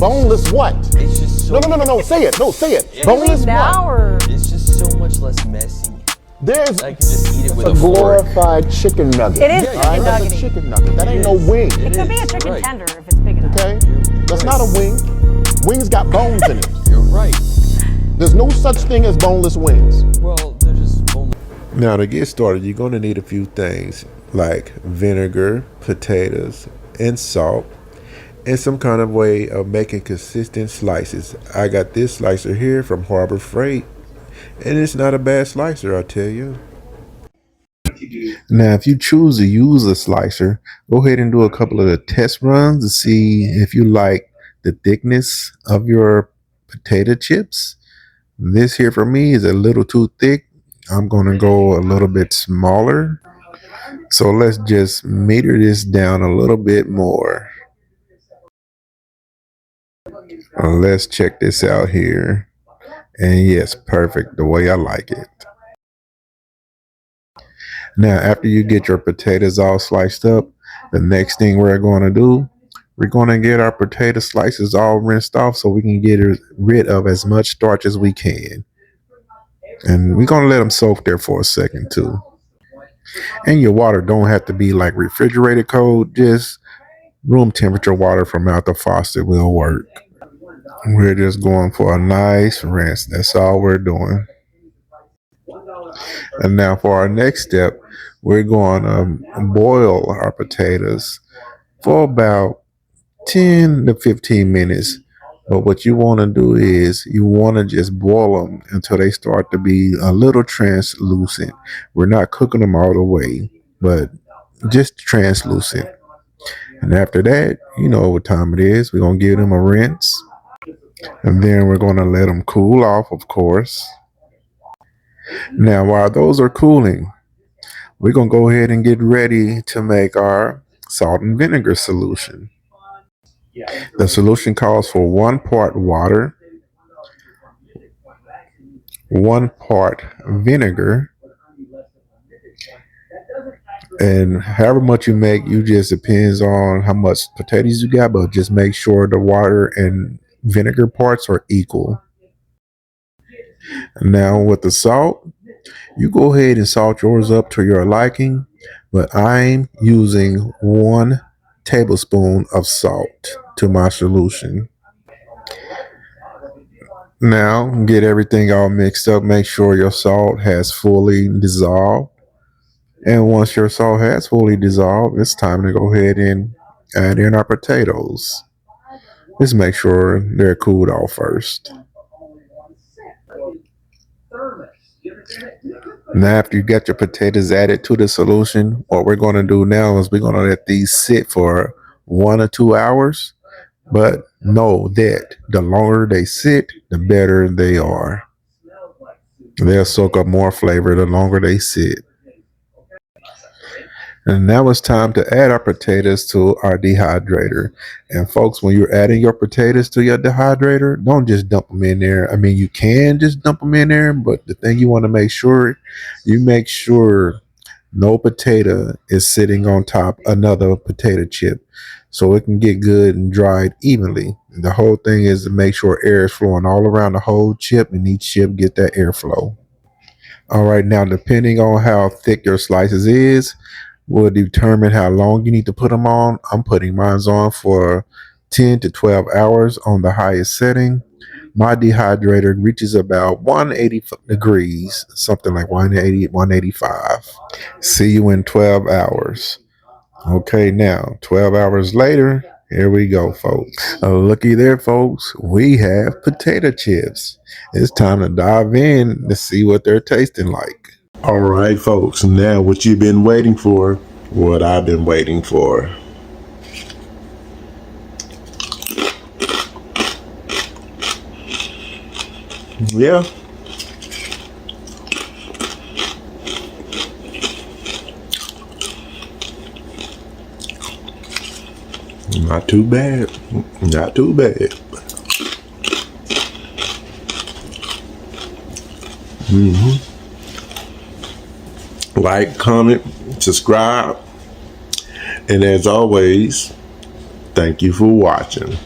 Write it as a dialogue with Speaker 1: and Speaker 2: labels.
Speaker 1: Boneless what?
Speaker 2: It's just so
Speaker 1: No, say it. No, say it.
Speaker 2: Yeah.
Speaker 1: Boneless
Speaker 3: now
Speaker 1: what?
Speaker 3: or
Speaker 2: It's just so much less messy.
Speaker 1: There's
Speaker 2: I could just eat it with
Speaker 1: a
Speaker 2: a fork.
Speaker 1: glorified chicken nugget.
Speaker 3: It is
Speaker 2: Yeah,
Speaker 3: chicken
Speaker 1: Alright, that's a
Speaker 3: nuggety.
Speaker 1: chicken nugget. That ain't no wing.
Speaker 3: It could be a
Speaker 2: is,
Speaker 3: chicken
Speaker 2: right.
Speaker 3: tender if it's big enough.
Speaker 1: Okay?
Speaker 2: You're
Speaker 1: That's
Speaker 2: right.
Speaker 1: not a wing. Wings got bones in it.
Speaker 2: You're right.
Speaker 1: There's no such thing as boneless wings.
Speaker 2: Well, they're just only.
Speaker 4: Now to get started, you're going to need a few things like vinegar, potatoes, and salt, and some kind of way of making consistent slices. I got this slicer here from Harbor Freight, and it's not a bad slicer, I tell you. Now, if you choose to use a slicer, go ahead and do a couple of the test runs to see if you like the thickness of your potato chips. This here for me is a little too thick. I'm going to go a little bit smaller. So let's just meter this down a little bit more. Let's check this out here. And yes, perfect, the way I like it. Now, after you get your potatoes all sliced up, the next thing we're going to do, we're going to get our potato slices all rinsed off so we can get rid of as much starch as we can. And we're going to let them soak there for a second too. And your water don't have to be like refrigerated cold, just room temperature water from out the faucet will work. We're just going for a nice rinse. That's all we're doing. And now for our next step, we're going to boil our potatoes for about 10 to 15 minutes. But what you want to do is you want to just boil them until they start to be a little translucent. We're not cooking them all the way, but just translucent. And after that, you know what time it is. We're going to give them a rinse. And then we're going to let them cool off, of course. Now, while those are cooling, we're going to go ahead and get ready to make our salt and vinegar solution. The solution calls for 1 part water, 1 part vinegar, and however much you make, you just depends on how much potatoes you got, but just make sure the water and vinegar parts are equal. Now with the salt, you go ahead and salt yours up to your liking, but I'm using 1 tablespoon of salt to my solution. Now get everything all mixed up. Make sure your salt has fully dissolved. And once your salt has fully dissolved, it's time to go ahead and add in our potatoes. Just make sure they're cooled off first. Now, after you got your potatoes added to the solution, what we're going to do now is we're going to let these sit for 1 or 2 hours. But know that the longer they sit, the better they are. They'll soak up more flavor the longer they sit. And now it's time to add our potatoes to our dehydrator. And folks, when you're adding your potatoes to your dehydrator, don't just dump them in there. I mean, you can just dump them in there, but the thing you want to make sure no potato is sitting on top another potato chip, so it can get good and dried evenly. And the whole thing is to make sure air is flowing all around the whole chip, and each chip get that airflow. All right, now depending on how thick your slices is, will determine how long you need to put them on. I'm putting mine on for 10 to 12 hours on the highest setting. My dehydrator reaches about 180 degrees, something like 180, 185. See you in 12 hours. Okay, now 12 hours later, here we go, folks. Looky there, folks. We have potato chips. It's time to dive in to see what they're tasting like. All right, folks. Now what you've been waiting for, what I've been waiting for. Yeah. Not too bad. Not too bad. Like, comment, subscribe, and as always, thank you for watching.